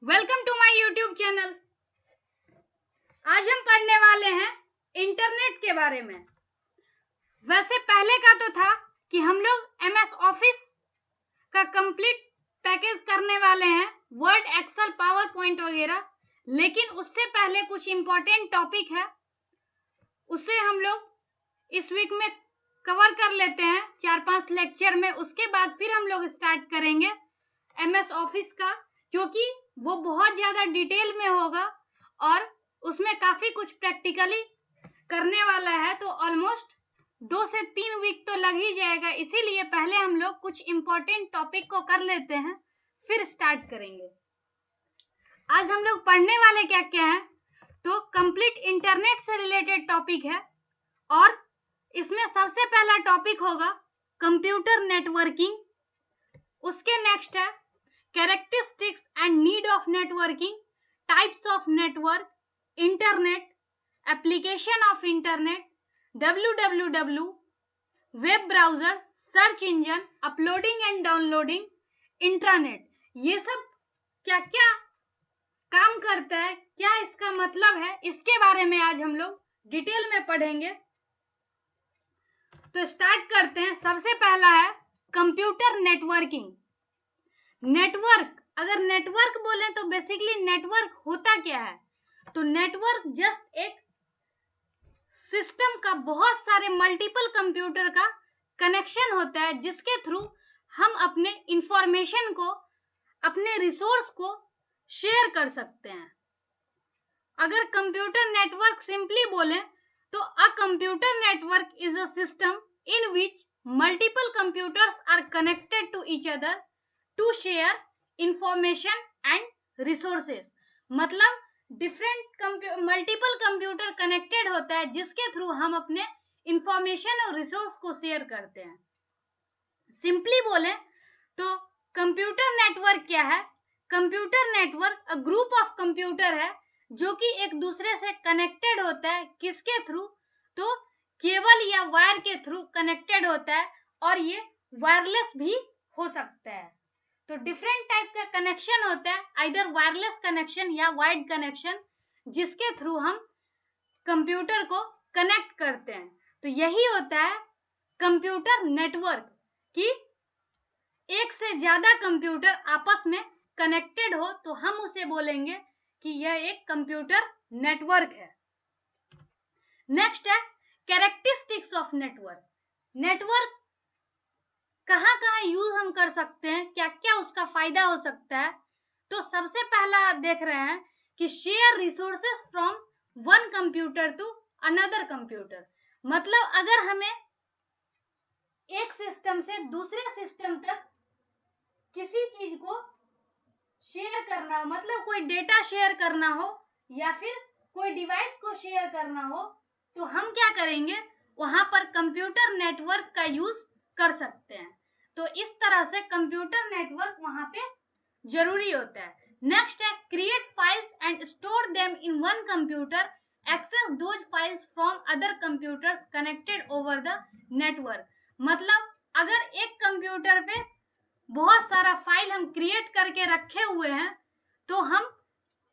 Welcome to my YouTube channel. आज हम पढ़ने वाले हैं इंटरनेट के बारे में। वैसे पहले का तो था कि हम लोग एमएस ऑफिस का कंप्लीट पैकेज करने वाले हैं, वर्ड, एक्सेल, पावर पॉइंट वगैरह, लेकिन उससे पहले कुछ इंपॉर्टेंट टॉपिक है, उसे हम लोग इस वीक में कवर कर लेते हैं 4-5 लेक्चर में। उसके बाद फिर हम लोग स्टार्ट करेंगे एमएस ऑफिस का, क्योंकि वो बहुत ज्यादा डिटेल में होगा और उसमें काफी कुछ प्रैक्टिकली करने वाला है, तो ऑलमोस्ट 2 से 3 वीक तो लग ही जाएगा। इसीलिए पहले हम लोग कुछ इंपॉर्टेंट टॉपिक को कर लेते हैं, फिर स्टार्ट करेंगे। आज हम लोग पढ़ने वाले क्या क्या है, तो कंप्लीट इंटरनेट से रिलेटेड टॉपिक है और इसमें सबसे पहला टॉपिक होगा कंप्यूटर नेटवर्किंग। उसके नेक्स्ट है characteristics and need of networking, types of network, internet, application of internet, www, web browser, search engine, uploading and downloading, intranet. ये सब क्या क्या काम करता है, क्या इसका मतलब है, इसके बारे में आज हम लोग डिटेल में पढ़ेंगे। तो स्टार्ट करते हैं। सबसे पहला है कंप्यूटर नेटवर्किंग। नेटवर्क, अगर नेटवर्क बोले तो बेसिकली नेटवर्क होता क्या है, तो नेटवर्क जस्ट एक सिस्टम का बहुत सारे मल्टीपल कंप्यूटर का कनेक्शन होता है, जिसके थ्रू हम अपने इंफॉर्मेशन को, अपने रिसोर्स को शेयर कर सकते हैं। अगर कंप्यूटर नेटवर्क सिंपली बोले तो a computer network is a system in which multiple computers are connected to each other to share information and resources. मतलब डिफरेंट मल्टीपल कंप्यूटर कनेक्टेड होता है, जिसके थ्रू हम अपने इंफॉर्मेशन और रिसोर्स को शेयर करते हैं। सिंपली बोले तो कंप्यूटर नेटवर्क क्या है, computer network a group of computer है जो कि एक दूसरे से कनेक्टेड होता है। किसके थ्रू, तो केबल या वायर के थ्रू कनेक्टेड होता है, और ये वायरलेस भी हो सकता है। तो डिफरेंट टाइप का कनेक्शन होता है, आइदर वायरलेस कनेक्शन या वायर्ड कनेक्शन, जिसके थ्रू हम कंप्यूटर को कनेक्ट करते हैं। तो यही होता है कंप्यूटर नेटवर्क, कि एक से ज्यादा कंप्यूटर आपस में कनेक्टेड हो तो हम उसे बोलेंगे कि यह एक कंप्यूटर नेटवर्क है। नेक्स्ट है कैरेक्टरिस्टिक्स ऑफ नेटवर्क। नेटवर्क कहाँ कहाँ यूज हम कर सकते हैं, क्या क्या उसका फायदा हो सकता है। तो सबसे पहला आप देख रहे हैं कि share resources from one computer to another computer. मतलब अगर हमें एक सिस्टम से दूसरे सिस्टम तक किसी चीज को शेयर करना हो, मतलब कोई डेटा शेयर करना हो या फिर कोई डिवाइस को शेयर करना हो, तो हम क्या करेंगे, वहां पर कंप्यूटर नेटवर्क का यूज कर सकते हैं। तो इस तरह से कंप्यूटर नेटवर्क वहां पे जरूरी होता है। नेक्स्ट है create files and store them in one computer, access those files from other computers connected over the network. मतलब अगर एक कंप्यूटर पे बहुत सारा फाइल हम क्रिएट करके रखे हुए हैं, तो हम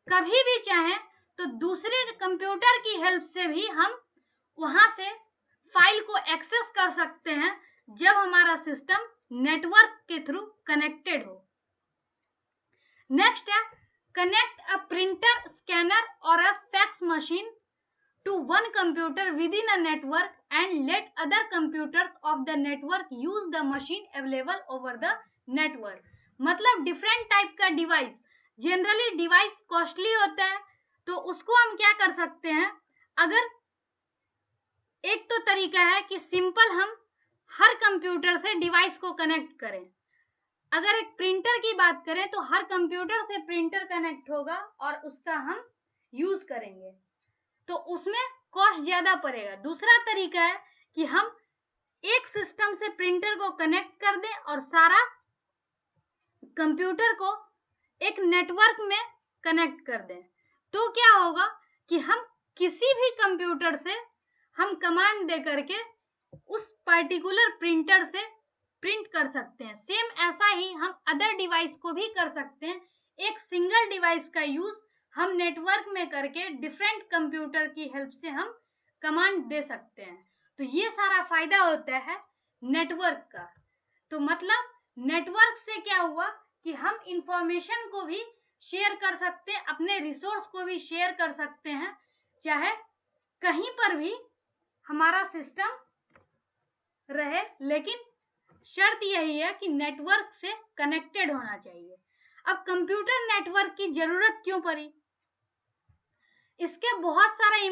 कभी भी चाहें तो दूसरे कंप्यूटर की हेल्प से भी हम वहां से फाइल को एक्सेस कर सकते हैं, जब हमारा सिस्टम नेटवर्क के थ्रू कनेक्टेड हो। नेक्स्ट है कनेक्ट अ प्रिंटर, स्कैनर और अ fax machine to one computer within a network and let other computers of the network use the machine available over the network। मतलब different type का device, generally device costly होता है, तो उसको हम क्या कर सकते हैं, अगर एक तो तरीका है कि सिंपल हम हर कंप्यूटर से डिवाइस को कनेक्ट करें। अगर एक प्रिंटर की बात करें तो हर कंप्यूटर से प्रिंटर कनेक्ट होगा और उसका हम यूज करेंगे, तो उसमें कॉस्ट ज्यादा पड़ेगा। दूसरा तरीका है कि हम एक सिस्टम से प्रिंटर को कनेक्ट कर दें और सारा कंप्यूटर को एक नेटवर्क में कनेक्ट कर दें, तो क्या होगा कि हम किसी भी कंप्यूटर से हम कमांड दे करके उस पर्टिकुलर प्रिंटर से प्रिंट कर सकते हैं। सेम ऐसा ही हम अदर डिवाइस को भी कर सकते हैं। एक सिंगल डिवाइस का यूज हम नेटवर्क में करके डिफरेंट कंप्यूटर की हेल्प से हम कमांड दे सकते हैं। तो ये सारा फायदा होता है नेटवर्क का। तो मतलब नेटवर्क से क्या हुआ कि हम इंफॉर्मेशन को भी शेयर कर सकते हैं, अपने रिसोर्स को भी शेयर कर सकते हैं, चाहे कहीं पर भी हमारा सिस्टम रहे, लेकिन शर्त यही है कि नेटवर्क से कनेक्टेड होना चाहिए। अब कंप्यूटर नेटवर्क की जरूरत क्यों पड़ी? इसके बहुत सारे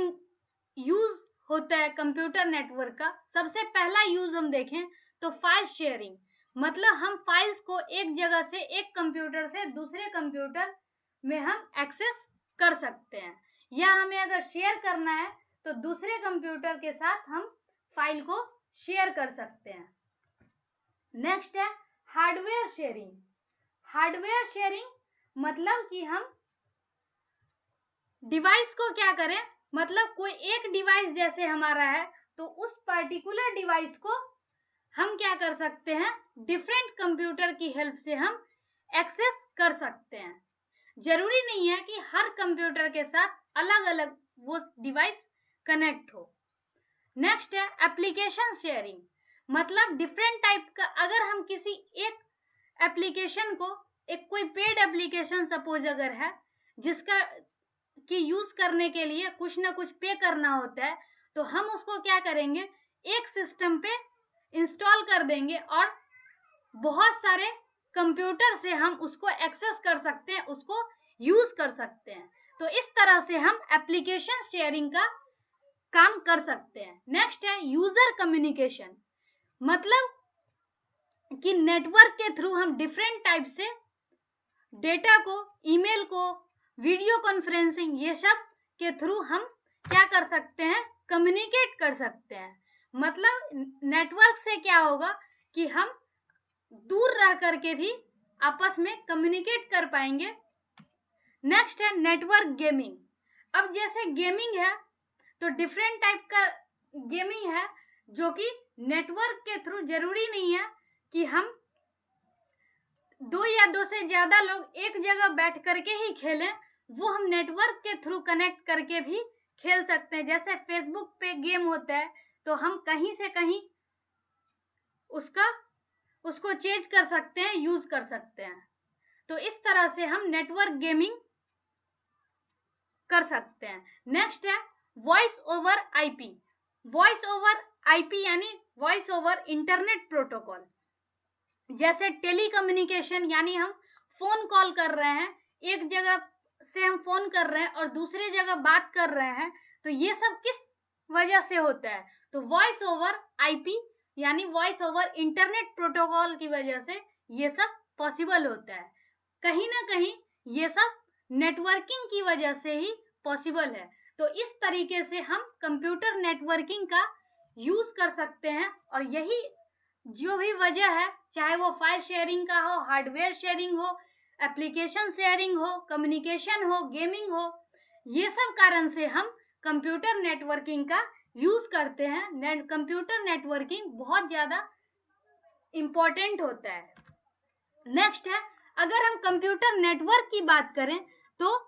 यूज होता है कंप्यूटर नेटवर्क का। सबसे पहला यूज हम देखें तो फाइल शेयरिंग, मतलब हम फाइल्स को एक जगह से, एक कंप्यूटर से दूसरे कंप्यूटर में हम एक्सेस कर सकते हैं, या हमें अगर शेयर करना है तो दूसरे कंप्यूटर के साथ हम फाइल को शेयर कर सकते हैं। नेक्स्ट है हार्डवेयर शेयरिंग। हार्डवेयर शेयरिंग मतलब कि हम डिवाइस को क्या करें, मतलब कोई एक डिवाइस जैसे हमारा है तो उस पर्टिकुलर डिवाइस को हम क्या कर सकते हैं, डिफरेंट कंप्यूटर की हेल्प से हम एक्सेस कर सकते हैं। जरूरी नहीं है कि हर कंप्यूटर के साथ अलग अलग वो डिवाइस कनेक्ट हो। नेक्स्ट है एप्लीकेशन शेयरिंग, मतलब डिफरेंट टाइप का, अगर हम किसी एक एप्लीकेशन को, एक कोई पेड एप्लीकेशन सपोज अगर है जिसका कि यूज करने के लिए कुछ ना कुछ पे करना होता है, तो हम उसको क्या करेंगे, एक सिस्टम पे इंस्टॉल कर देंगे और बहुत सारे कंप्यूटर से हम उसको एक्सेस कर सकते हैं, उसको यूज कर सकते हैं। तो इस तरह से हम एप्लीकेशन शेयरिंग का काम कर सकते हैं। नेक्स्ट है यूजर कम्युनिकेशन, मतलब कि नेटवर्क के थ्रू हम डिफरेंट टाइप से डेटा को, ईमेल को, वीडियो कॉन्फ्रेंसिंग, ये सब के थ्रू हम क्या कर सकते हैं, कम्युनिकेट कर सकते हैं। मतलब नेटवर्क से क्या होगा कि हम दूर रह करके भी आपस में कम्युनिकेट कर पाएंगे। नेक्स्ट है नेटवर्क गेमिंग। अब जैसे गेमिंग है तो डिफरेंट टाइप का गेमिंग है जो कि नेटवर्क के थ्रू, जरूरी नहीं है कि हम 2 या 2 से ज्यादा लोग एक जगह बैठ करके ही खेलें, वो हम नेटवर्क के थ्रू कनेक्ट करके भी खेल सकते हैं। जैसे फेसबुक पे गेम होता है तो हम कहीं से कहीं उसको चेंज कर सकते हैं, यूज कर सकते हैं। तो इस तरह से हम नेटवर्क गेमिंग कर सकते हैं। नेक्स्ट है voice over IP. Voice over IP यानी वॉइस ओवर इंटरनेट प्रोटोकॉल। जैसे टेलीकम्युनिकेशन, यानी हम फोन कॉल कर रहे हैं, एक जगह से हम फोन कर रहे हैं और दूसरे जगह बात कर रहे हैं, तो ये सब किस वजह से होता है, तो वॉइस ओवर आईपी यानी वॉइस ओवर इंटरनेट प्रोटोकॉल की वजह से ये सब पॉसिबल होता है। कहीं ना कहीं ये सब नेटवर्किंग की वजह से ही पॉसिबल है। तो इस तरीके से हम कंप्यूटर नेटवर्किंग का यूज कर सकते हैं, और यही जो भी वजह है, चाहे वो फाइल शेयरिंग का हो, हार्डवेयर शेयरिंग हो, एप्लीकेशन शेयरिंग हो, कम्युनिकेशन हो, गेमिंग हो, ये सब कारण से हम कंप्यूटर नेटवर्किंग का यूज करते हैं। कंप्यूटर नेटवर्किंग बहुत ज्यादा इंपॉर्टेंट होता है। नेक्स्ट है, अगर हम कंप्यूटर नेटवर्क की बात करें तो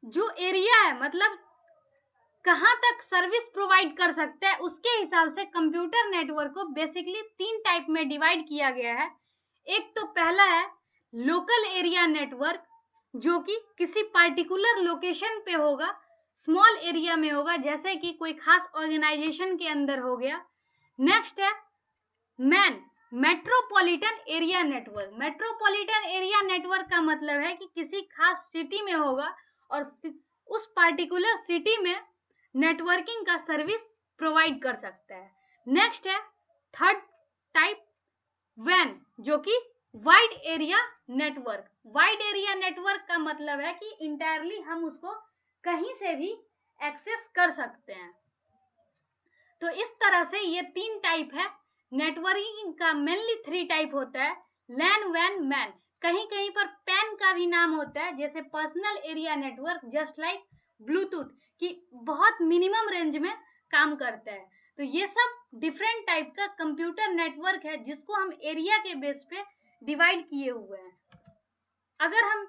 जो एरिया है, मतलब कहां तक सर्विस प्रोवाइड कर सकता है, उसके हिसाब से कंप्यूटर नेटवर्क को बेसिकली 3 टाइप में डिवाइड किया गया है। एक तो पहला है लोकल एरिया नेटवर्क, जो कि किसी पार्टिकुलर लोकेशन पे होगा, स्मॉल एरिया में होगा, जैसे कि कोई खास ऑर्गेनाइजेशन के अंदर हो गया। नेक्स्ट है metropolitan area network. Metropolitan area network का मतलब है कि किसी खास सिटी में होगा और उस पार्टिकुलर सिटी में नेटवर्किंग का सर्विस प्रोवाइड कर सकता है। नेक्स्ट है थर्ड टाइप वैन, जो कि wide area network. Wide area network का मतलब है कि इंटायरली हम उसको कहीं से भी एक्सेस कर सकते हैं। तो इस तरह से ये 3 टाइप है नेटवर्किंग का। मेनली 3 टाइप होता है, लैन, वैन, मैन। कहीं कहीं पर पैन का भी नाम होता है, जैसे personal area network, just like Bluetooth, कि बहुत मिनिमम रेंज में काम करता है। तो ये सब डिफरेंट टाइप का कंप्यूटर नेटवर्क है जिसको हम एरिया के बेस पे डिवाइड किए हुए हैं। अगर हम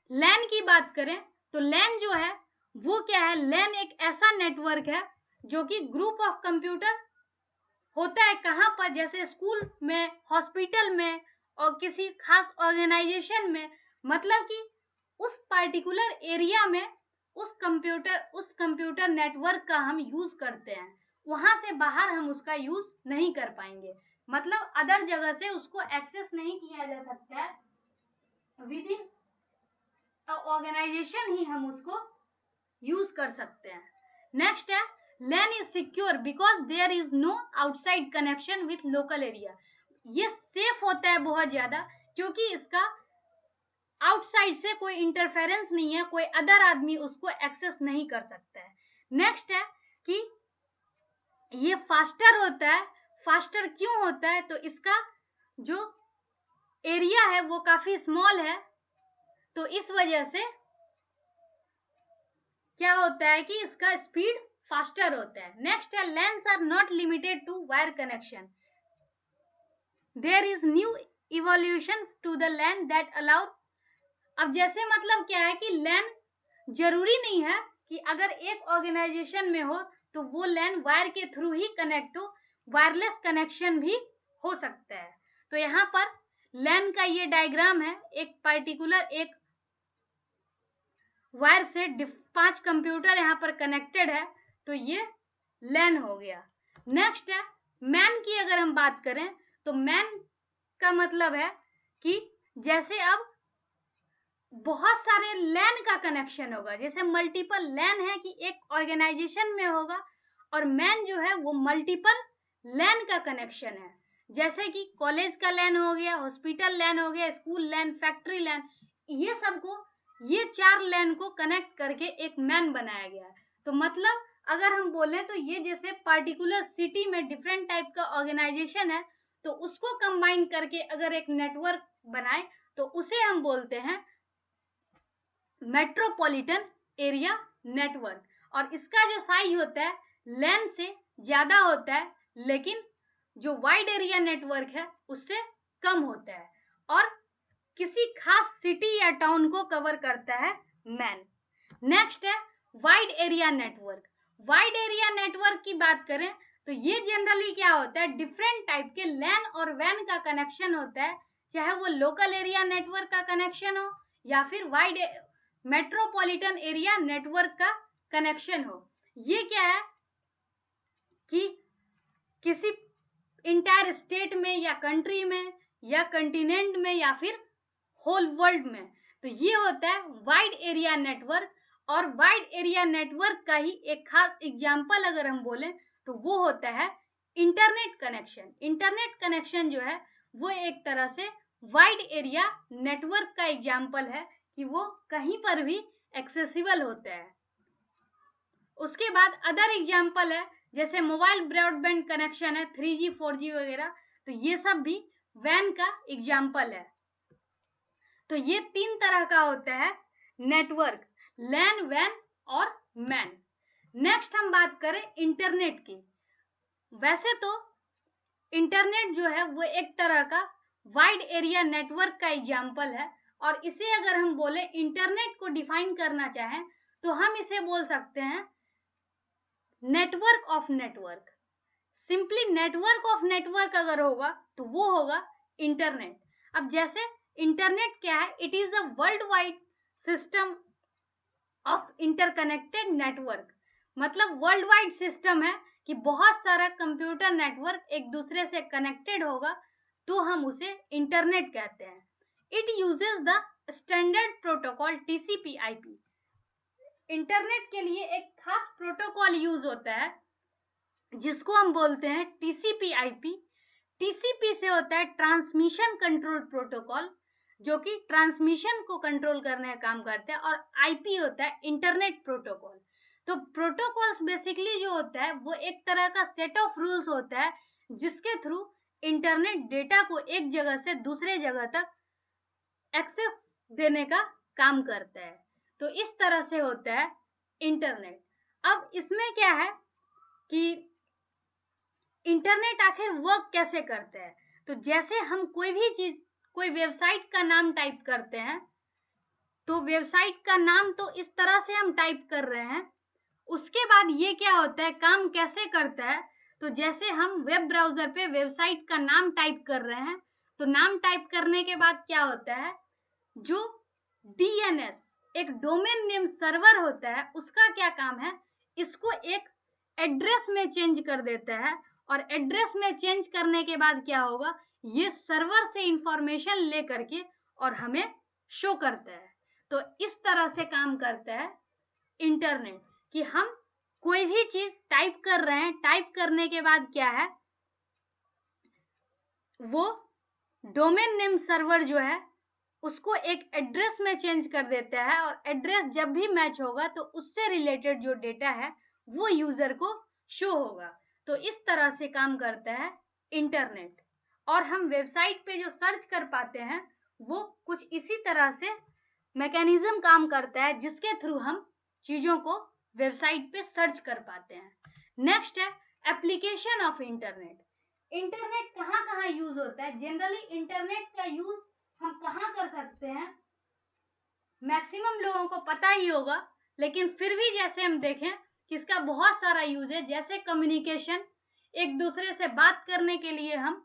लैन की बात करें तो लैन जो है वो क्या है, लैन एक ऐसा नेटवर्क है जो कि ग्रुप ऑफ कंप्यूटर होता है कहाँ पर, जैसे स्कूल में, हॉस्पिटल में और किसी खास ऑर्गेनाइजेशन में, मतलब कि उस पार्टिकुलर एरिया में उस कंप्यूटर नेटवर्क का हम यूज करते हैं, वहां से बाहर हम उसका यूज नहीं कर पाएंगे, मतलब अदर जगह से उसको एक्सेस नहीं किया जा सकता है, विद इन ऑर्गेनाइजेशन ही हम उसको यूज कर सकते हैं। नेक्स्ट है LAN is secure because there is no outside connection with local area। ये सेफ होता है बहुत ज्यादा क्योंकि इसका आउटसाइड से कोई इंटरफेरेंस नहीं है, कोई अदर आदमी उसको एक्सेस नहीं कर सकता है। नेक्स्ट है कि ये फास्टर होता है। फास्टर क्यों होता है, तो इसका जो एरिया है वो काफी स्मॉल है, तो इस वजह से क्या होता है कि इसका स्पीड फास्टर होता है। नेक्स्ट है LANs are not limited to wire connection, there is new evolution to the LAN that allow. अब जैसे मतलब क्या है कि LAN जरूरी नहीं है कि अगर एक ऑर्गेनाइजेशन में हो तो वो LAN वायर के थ्रू ही कनेक्ट हो, वायरलेस कनेक्शन भी हो सकता है। तो यहाँ पर LAN का ये डायग्राम है, एक पर्टिकुलर एक वायर से 5 कंप्यूटर यहाँ पर कनेक्टेड है, तो ये LAN हो गया। नेक्स्ट है मैन की अगर हम बात करें तो मैन का मतलब है कि जैसे अब बहुत सारे LAN का कनेक्शन होगा, जैसे मल्टीपल LAN है कि एक ऑर्गेनाइजेशन में होगा, और मैन जो है वो मल्टीपल LAN का कनेक्शन है, जैसे कि कॉलेज का LAN हो गया, हॉस्पिटल LAN हो गया, स्कूल LAN, फैक्ट्री LAN, ये सबको, ये 4 LAN को कनेक्ट करके एक मैन बनाया गया है। तो मतलब अगर हम बोले तो ये जैसे पार्टिकुलर सिटी में डिफरेंट टाइप का ऑर्गेनाइजेशन है, तो उसको कंबाइन करके अगर एक नेटवर्क बनाए तो उसे हम बोलते हैं मेट्रोपॉलिटन एरिया नेटवर्क। और इसका जो साइज होता है LAN से ज्यादा होता है, लेकिन जो वाइड एरिया नेटवर्क है उससे कम होता है, और किसी खास सिटी या टाउन को कवर करता है मैन। नेक्स्ट है wide area network. Wide area network की बात करें तो ये जनरली क्या होता है, डिफरेंट टाइप के LAN और WAN का कनेक्शन होता है, चाहे वो लोकल एरिया नेटवर्क का कनेक्शन हो या फिर वाइड मेट्रोपॉलिटन एरिया नेटवर्क का कनेक्शन हो। ये क्या है कि किसी इंटायर स्टेट में या कंट्री में या कंटिनेंट में या फिर होल वर्ल्ड में, तो ये होता है वाइड एरिया नेटवर्क। और वाइड एरिया नेटवर्क का ही एक खास एग्जांपल अगर हम बोलें तो वो होता है इंटरनेट कनेक्शन। इंटरनेट कनेक्शन जो है वो एक तरह से वाइड एरिया नेटवर्क का एग्जांपल है कि वो कहीं पर भी एक्सेसिबल होता है। उसके बाद अदर एग्जांपल है जैसे मोबाइल ब्रॉडबैंड कनेक्शन है, 3G 4G वगैरह, तो ये सब भी WAN का एग्जांपल है। तो ये 3 तरह का होता है नेटवर्क, LAN, WAN और MAN। नेक्स्ट हम बात करें इंटरनेट की। वैसे तो इंटरनेट जो है वो एक तरह का वाइड एरिया नेटवर्क का एग्जांपल है, और इसे अगर हम बोले इंटरनेट को डिफाइन करना चाहें तो हम इसे बोल सकते हैं network of network. Simply network of network अगर होगा तो वो होगा इंटरनेट। अब जैसे इंटरनेट क्या है, it is a world wide system of interconnected network, मतलब वर्ल्ड वाइड सिस्टम है कि बहुत सारा कंप्यूटर नेटवर्क एक दूसरे से कनेक्टेड होगा, तो हम उसे इंटरनेट कहते हैं। It uses the standard protocol TCP/IP। Internet के लिए एक खास प्रोटोकॉल यूज होता है जिसको हम बोलते हैं TCP/IP। TCP से होता है ट्रांसमिशन कंट्रोल प्रोटोकॉल, जो कि ट्रांसमिशन को कंट्रोल करने का काम करता है, और IP होता है इंटरनेट प्रोटोकॉल। तो प्रोटोकॉल्स बेसिकली जो होता है वो एक तरह का सेट ऑफ रूल्स होता है जिसके थ्रू इंटरनेट डेटा को एक जगह से दूसरे जगह तक एक्सेस देने का काम करता है। तो इस तरह से होता है इंटरनेट। अब इसमें क्या है कि इंटरनेट आखिर वर्क कैसे करता है, तो जैसे हम कोई भी चीज, कोई वेबसाइट का नाम टाइप करते हैं तो वेबसाइट का नाम तो इस तरह से हम टाइप कर रहे हैं। उसके बाद ये क्या होता है, काम कैसे करता है, तो जैसे हम वेब ब्राउजर पे वेबसाइट का नाम टाइप कर रहे हैं, तो नाम टाइप करने के बाद क्या होता है, जो DNS एक डोमेन नेम सर्वर होता है, उसका क्या काम है, इसको एक एड्रेस में चेंज कर देता है, और एड्रेस में चेंज करने के बाद क्या होगा, ये सर्वर से इंफॉर्मेशन ले करके और हमें शो करता है। तो इस तरह से काम करता है इंटरनेट, कि हम कोई भी चीज टाइप कर रहे हैं, टाइप करने के बाद क्या है, वो डोमेन नेम सर्वर जो है उसको एक एड्रेस में चेंज कर देता है, और एड्रेस जब भी मैच होगा तो उससे रिलेटेड जो डेटा है वो यूजर को शो होगा। तो इस तरह से काम करता है इंटरनेट। और हम वेबसाइट पे जो सर्च कर पाते हैं वो कुछ इसी तरह से मैकेनिज्म काम करता है, जिसके थ्रू हम चीजों को वेबसाइट पे सर्च कर पाते हैं। नेक्स्ट है एप्लीकेशन ऑफ इंटरनेट। इंटरनेट कहाँ कहाँ यूज होता है, जनरली इंटरनेट का यूज हम कहाँ कर सकते हैं, मैक्सिमम लोगों को पता ही होगा, लेकिन फिर भी जैसे हम देखें कि इसका बहुत सारा यूज है। जैसे कम्युनिकेशन, एक दूसरे से बात करने के लिए हम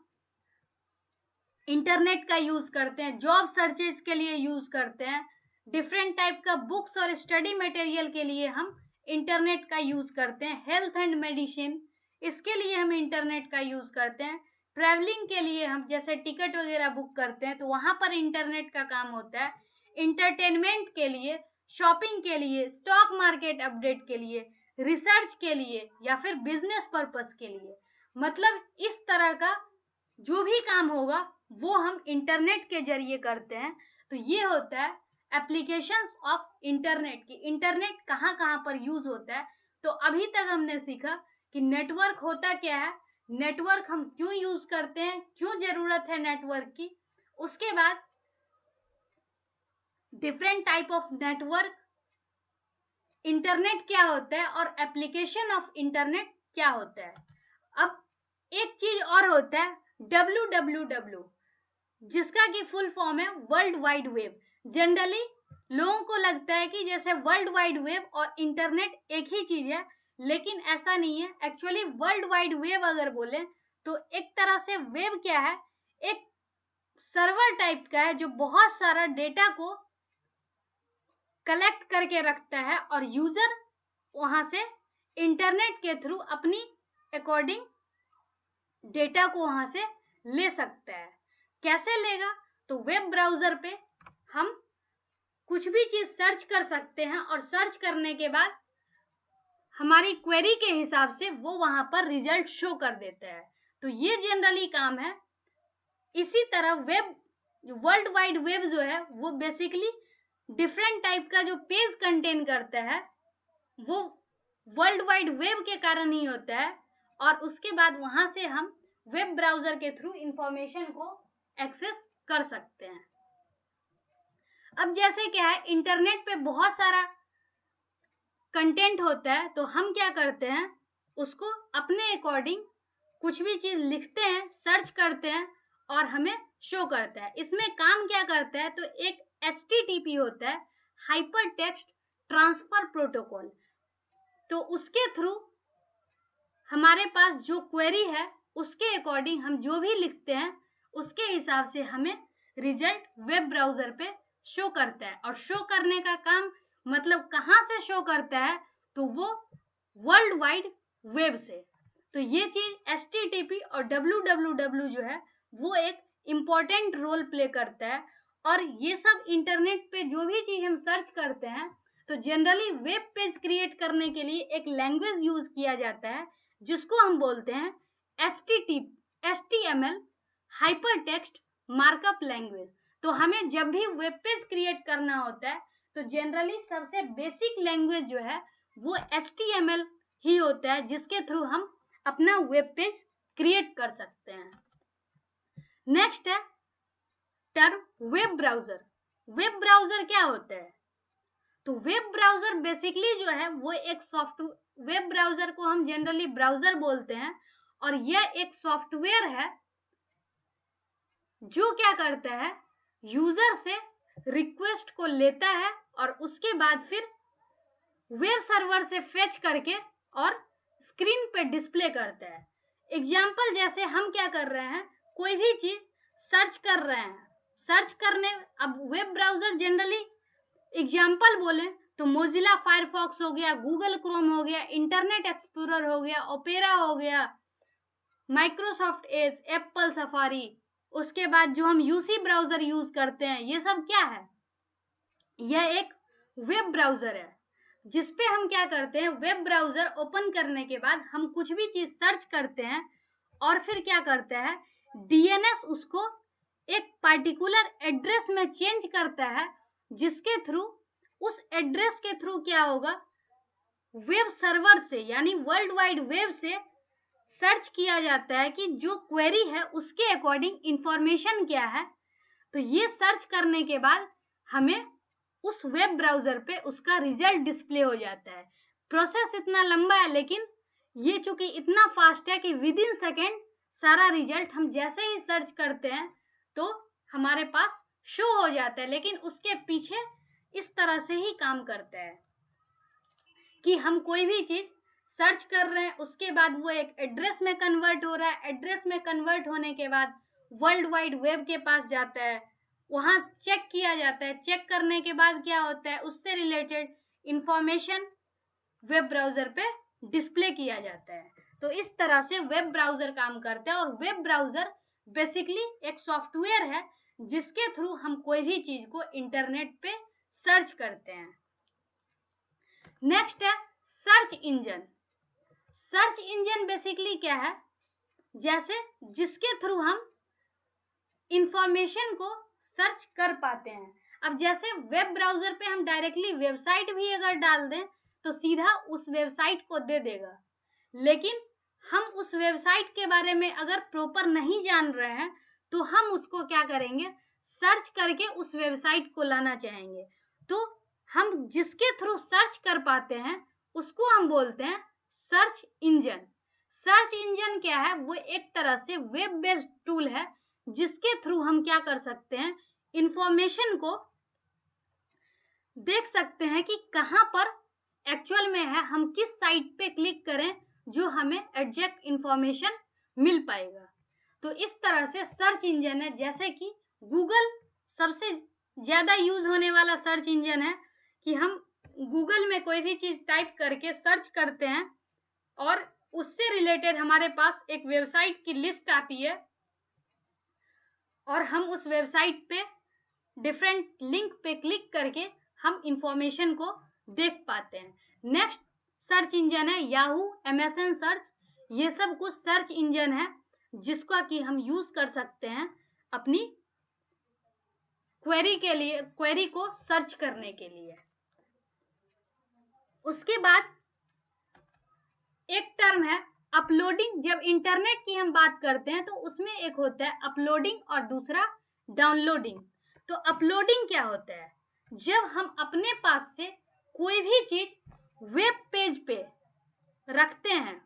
इंटरनेट का यूज करते हैं, जॉब सर्चेज के लिए यूज करते हैं, डिफरेंट टाइप का बुक्स और स्टडी मटेरियल के लिए हम इंटरनेट का यूज करते हैं, हेल्थ एंड मेडिसिन इसके लिए हम इंटरनेट का यूज करते हैं, ट्रैवलिंग के लिए हम जैसे टिकट वगैरह बुक करते हैं तो वहां पर इंटरनेट का काम होता है, इंटरटेनमेंट के लिए, शॉपिंग के लिए, स्टॉक मार्केट अपडेट के लिए, रिसर्च के लिए या फिर बिजनेस पर्पस के लिए। मतलब इस तरह का जो भी काम होगा वो हम इंटरनेट के जरिए करते हैं। तो ये होता है एप्लीकेशंस ऑफ इंटरनेट की, इंटरनेट कहाँ कहाँ पर यूज होता है। तो अभी तक हमने सीखा कि नेटवर्क होता क्या है, नेटवर्क हम क्यों यूज करते हैं, क्यों जरूरत है नेटवर्क की। उसके बाद different type of network, internet क्या होता है और एप्लीकेशन ऑफ इंटरनेट क्या होता है। अब एक चीज और होता है www, जिसका की फुल फॉर्म है वर्ल्ड वाइड वेब। जनरली लोगों को लगता है कि जैसे वर्ल्ड वाइड वेब और इंटरनेट एक ही चीज है, लेकिन ऐसा नहीं है। एक्चुअली वर्ल्ड वाइड वेब अगर बोले तो एक तरह से वेब क्या है, एक सर्वर टाइप का है जो बहुत सारा डेटा को कलेक्ट करके रखता है, और यूजर वहां से इंटरनेट के थ्रू अपनी अकॉर्डिंग डेटा को वहां से ले सकता है। कैसे लेगा, तो वेब ब्राउजर पे हम कुछ भी चीज सर्च कर सकते हैं, और सर्च करने के बाद हमारी क्वेरी के हिसाब से वो वहां पर रिजल्ट शो कर देता है। तो ये जनरली काम है। इसी तरह वेब, वर्ल्ड वाइड वेब जो है वो बेसिकली डिफरेंट टाइप का जो पेज कंटेन करता है वो वर्ल्ड वाइड वेब के कारण ही होता है, और उसके बाद वहां से हम वेब ब्राउजर के थ्रू इंफॉर्मेशन को एक्सेस कर सकते हैं। अब जैसे क्या है, इंटरनेट पे बहुत सारा कंटेंट होता है, तो हम क्या करते हैं, उसको अपने अकॉर्डिंग कुछ भी चीज लिखते हैं, सर्च करते हैं और हमें शो करता है। इसमें काम क्या करता है, तो एक HTTP होता है, हाइपर टेक्स्ट ट्रांसफर प्रोटोकॉल। तो उसके थ्रू हमारे पास जो क्वेरी है उसके अकॉर्डिंग हम जो भी लिखते हैं उसके हिसाब से हमें रिजल्ट वेब ब्राउजर पे शो करता है। और शो करने का काम मतलब कहाँ से शो करता है, तो वो वर्ल्ड वाइड वेब से। तो ये चीज HTTP और www जो है वो एक इम्पोर्टेंट रोल प्ले करता है। और ये सब इंटरनेट पे जो भी चीज हम सर्च करते हैं, तो जनरली वेब पेज क्रिएट करने के लिए एक लैंग्वेज यूज किया जाता है जिसको हम बोलते हैं HTML hyper text markup language. तो हमें जब भी वेब पेज क्रिएट करना होता है तो जनरली सबसे बेसिक लैंग्वेज जो है वो HTML ही होता है, जिसके थ्रू हम अपना वेब पेज क्रिएट कर सकते हैं। नेक्स्ट है term web browser. Web browser क्या होता है, तो वेब ब्राउजर बेसिकली जो है वो एक सॉफ्टवेयर, वेब ब्राउजर को हम जनरली ब्राउजर बोलते हैं, और यह एक सॉफ्टवेयर है जो क्या करता है, यूजर से रिक्वेस्ट को लेता है और उसके बाद फिर वेब सर्वर से फेच करके और स्क्रीन पे डिस्प्ले करता है। एग्जाम्पल जैसे हम क्या कर रहे हैं, कोई भी चीज सर्च कर रहे हैं, सर्च करने, अब वेब ब्राउजर जनरली एग्जाम्पल बोले तो मोजिला फायरफॉक्स हो गया, गूगल क्रोम हो गया, इंटरनेट एक्सप्लोरर हो गया, ओपेरा हो गया, माइक्रोसॉफ्ट एज, एप्पल सफारी, उसके बाद जो हम यूसी ब्राउजर यूज करते हैं, ये सब क्या है, यह एक वेब ब्राउजर है जिसपे हम क्या करते हैं, वेब ब्राउजर ओपन करने के बाद हम कुछ भी चीज सर्च करते हैं और फिर क्या करते हैं, डीएनएस उसको एक पर्टिकुलर एड्रेस में चेंज करता है, जिसके थ्रू, उस एड्रेस के थ्रू क्या होगा, वेब सर्वर से यानी वर्ल्ड वाइड वेब से सर्च किया जाता है कि जो क्वेरी है उसके अकॉर्डिंग इंफॉर्मेशन क्या है। तो ये सर्च करने के बाद हमें उस वेब ब्राउजर पे उसका रिजल्ट डिस्प्ले हो जाता है। प्रोसेस इतना लंबा है, लेकिन ये चूंकि इतना फास्ट है कि विद इन सेकेंड सारा रिजल्ट हम जैसे ही सर्च करते हैं तो हमारे पास शो हो जाता है। लेकिन उसके पीछे इस तरह से ही काम करता है कि हम कोई भी चीज सर्च कर रहे हैं, उसके बाद वो एक एड्रेस में कन्वर्ट हो रहा है, एड्रेस में कन्वर्ट होने के बाद वर्ल्ड वाइड वेब के पास जाता है, वहां चेक किया जाता है, चेक करने के बाद क्या होता है, उससे रिलेटेड इंफॉर्मेशन वेब ब्राउजर पे डिस्प्ले किया जाता है। तो इस तरह से वेब ब्राउजर काम करता है। और वेब ब्राउजर बेसिकली एक सॉफ्टवेयर है जिसके थ्रू हम कोई भी चीज को इंटरनेट पे सर्च करते हैं। नेक्स्ट है search engine. Search engine basically क्या है, जैसे जिसके थ्रू हम इंफॉर्मेशन को सर्च कर पाते हैं। अब जैसे वेब ब्राउजर पे हम डायरेक्टली वेबसाइट भी अगर डाल दें तो सीधा उस वेबसाइट को दे देगा, लेकिन हम उस वेबसाइट के बारे में अगर प्रॉपर नहीं जान रहे हैं तो हम उसको क्या करेंगे, सर्च करके उस वेबसाइट को लाना चाहेंगे। तो हम जिसके थ्रू सर्च कर पाते हैं उसको हम बोलते हैं सर्च इंजन। सर्च इंजन क्या है, वो एक तरह से वेब बेस्ड टूल है जिसके थ्रू हम क्या कर सकते हैं, इंफॉर्मेशन को देख सकते हैं कि कहां पर एक्चुअल में है, हम किस साइट पे क्लिक करें जो हमें एग्जैक्ट इंफॉर्मेशन मिल पाएगा। तो इस तरह से सर्च इंजन है, जैसे कि गूगल सबसे ज्यादा यूज होने वाला सर्च इंजन है कि हम गूगल में कोई भी चीज टाइप करके सर्च करते हैं और उससे रिलेटेड हमारे पास एक वेबसाइट की लिस्ट आती है और हम उस वेबसाइट पे डिफरेंट लिंक पे क्लिक करके हम इंफॉर्मेशन को देख पाते हैं। नेक्स्ट सर्च इंजन है याहू, एमएसएन सर्च। ये सब कुछ सर्च इंजन है जिसका कि हम यूज कर सकते हैं अपनी क्वेरी के लिए, क्वेरी को सर्च करने के लिए। उसके बाद एक टर्म है अपलोडिंग। जब इंटरनेट की हम बात करते हैं तो उसमें एक होता है अपलोडिंग और दूसरा डाउनलोडिंग। तो अपलोडिंग क्या होता है, जब हम अपने पास से कोई भी चीज वेब पेज पे रखते हैं,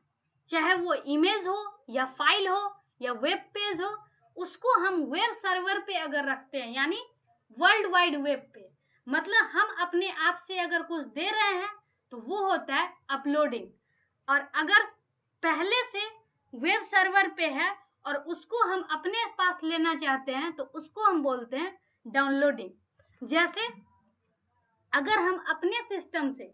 चाहे वो इमेज हो या फाइल हो या वेब पेज हो, उसको हम वेब सर्वर पे अगर रखते हैं यानी वर्ल्ड वाइड वेब पे, मतलब हम अपने आप से अगर कुछ दे रहे हैं तो वो होता है अपलोडिंग। और अगर पहले से वेब सर्वर पे है और उसको हम अपने पास लेना चाहते हैं तो उसको हम बोलते हैं डाउनलोडिंग। जैसे अगर हम अपने सिस्टम से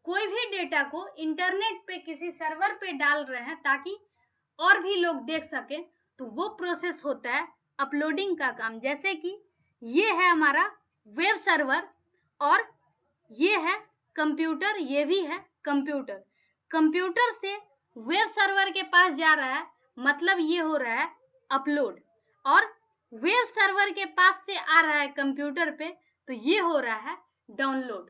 कोई भी डेटा को इंटरनेट पे किसी सर्वर पे डाल रहे हैं ताकि और भी लोग देख सके, तो वो प्रोसेस होता है अपलोडिंग का काम। जैसे कि ये है हमारा वेब सर्वर और ये है कंप्यूटर, ये भी है कंप्यूटर। कंप्यूटर से वेब सर्वर के पास जा रहा है, मतलब ये हो रहा है अपलोड, और वेब सर्वर के पास से आ रहा है कंप्यूटर पे तो ये हो रहा है डाउनलोड।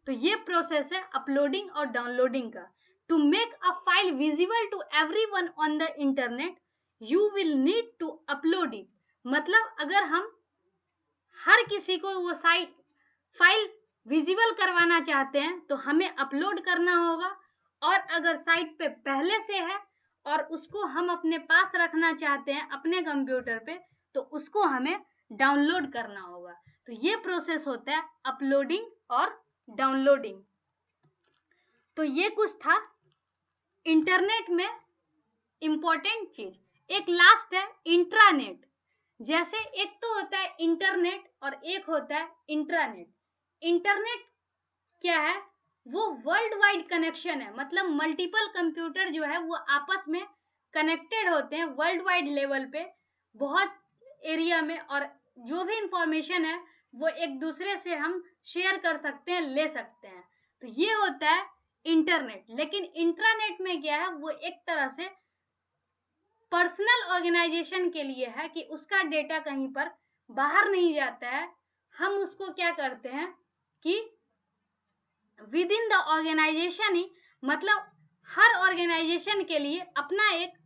तो ये प्रोसेस है अपलोडिंग और डाउनलोडिंग का। To make a file visible to everyone on the internet you will need to upload it. मतलब अगर हम हर किसी को वो फाइल विजिबल करवाना चाहते हैं तो हमें अपलोड करना होगा, और अगर साइट पे पहले से है और उसको हम अपने पास रखना चाहते हैं अपने कंप्यूटर पे तो उसको हमें डाउनलोड करना होगा। तो ये प्रोसेस होता है अपलोडिंग और डाउनलोडिंग। तो ये कुछ था इंटरनेट में इंपॉर्टेंट चीज। एक लास्ट है इंट्रानेट। जैसे एक तो होता है इंटरनेट और एक होता है इंट्रानेट। इंटरनेट क्या है? वो वर्ल्ड वाइड कनेक्शन है, मतलब मल्टीपल कंप्यूटर जो है वो आपस में कनेक्टेड होते हैं वर्ल्ड वाइड लेवल पे, बहुत एरिया में, और जो भी इंफॉर्मेशन है वो एक दूसरे से हम शेयर कर सकते हैं, ले सकते हैं। तो ये होता है इंटरनेट। लेकिन इंट्रानेट में क्या है? वो एक तरह से पर्सनल ऑर्गेनाइजेशन के लिए है कि उसका डेटा कहीं पर बाहर नहीं जाता है। हम उसको क्या करते हैं कि विद इन द ऑर्गेनाइजेशन ही, मतलब हर ऑर्गेनाइजेशन के लिए अपना एक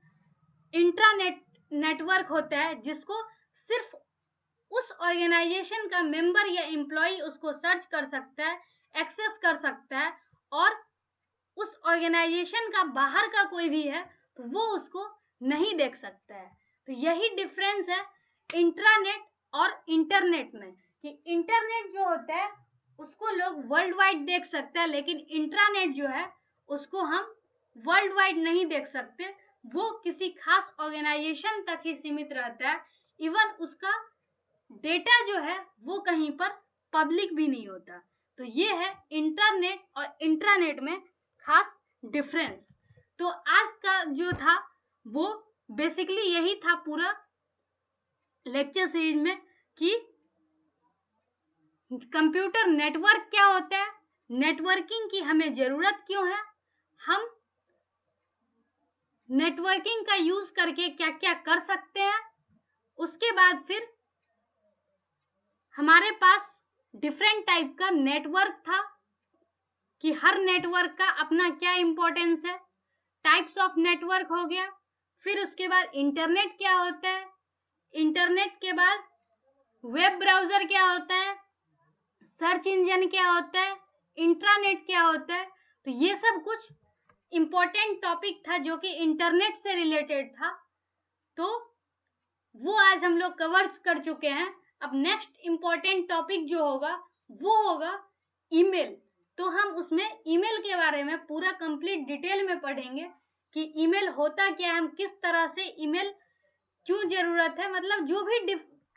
इंट्रानेट नेटवर्क होता है जिसको सिर्फ उस ऑर्गेनाइजेशन का मेंबर या एम्प्लॉय उसको सर्च कर सकता है, एक्सेस कर सकता है, और उस ऑर्गेनाइजेशन का बाहर का कोई भी है तो वो उसको नहीं देख सकता है। तो यही डिफरेंस है इंट्रानेट और इंटरनेट में, कि इंटरनेट जो होता है उसको लोग वर्ल्ड वाइड देख सकते हैं, लेकिन इंट्रानेट जो है उसको हम वर्ल्ड वाइड नहीं देख सकते। वो किसी खास ऑर्गेनाइजेशन तक ही सीमित रहता है। इवन उसका डेटा जो है वो कहीं पर पब्लिक भी नहीं होता। तो ये है इंटरनेट और इंट्रानेट में खास डिफरेंस। तो आज का जो था वो बेसिकली यही था पूरा लेक्चर सीरीज में, कि कंप्यूटर नेटवर्क क्या होता है, नेटवर्किंग की हमें जरूरत क्यों है, हम नेटवर्किंग का यूज करके क्या क्या कर सकते हैं। उसके बाद फिर हमारे पास डिफरेंट टाइप का नेटवर्क था कि हर नेटवर्क का अपना क्या इंपॉर्टेंस है, टाइप्स ऑफ नेटवर्क हो गया। फिर उसके बाद इंटरनेट क्या होता है, इंटरनेट के बाद वेब ब्राउजर क्या होता है, सर्च इंजन क्या होता है, इंट्रानेट क्या होता है। तो ये सब कुछ इंपॉर्टेंट टॉपिक था जो कि इंटरनेट से रिलेटेड था। तो वो आज हम लोग कवर कर चुके हैं। अब नेक्स्ट इंपॉर्टेंट टॉपिक जो होगा वो होगा ईमेल। तो हम उसमें ईमेल के बारे में पूरा कंप्लीट डिटेल में पढ़ेंगे कि ईमेल होता क्या है, हम किस तरह से ईमेल क्यों जरूरत है, मतलब जो भी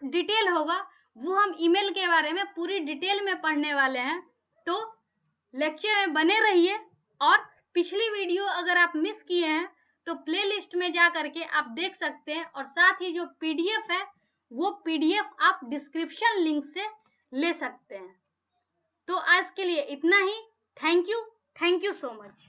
डिटेल होगा वो हम ईमेल के बारे में पूरी डिटेल में पढ़ने वाले हैं। तो लेक्चर में बने रहिए, और पिछली वीडियो अगर आप मिस किए हैं तो प्लेलिस्ट में जा करके आप देख सकते हैं, और साथ ही जो पीडीएफ है वो पीडीएफ आप डिस्क्रिप्शन लिंक से ले सकते हैं। तो आज के लिए इतना ही। Thank you so much.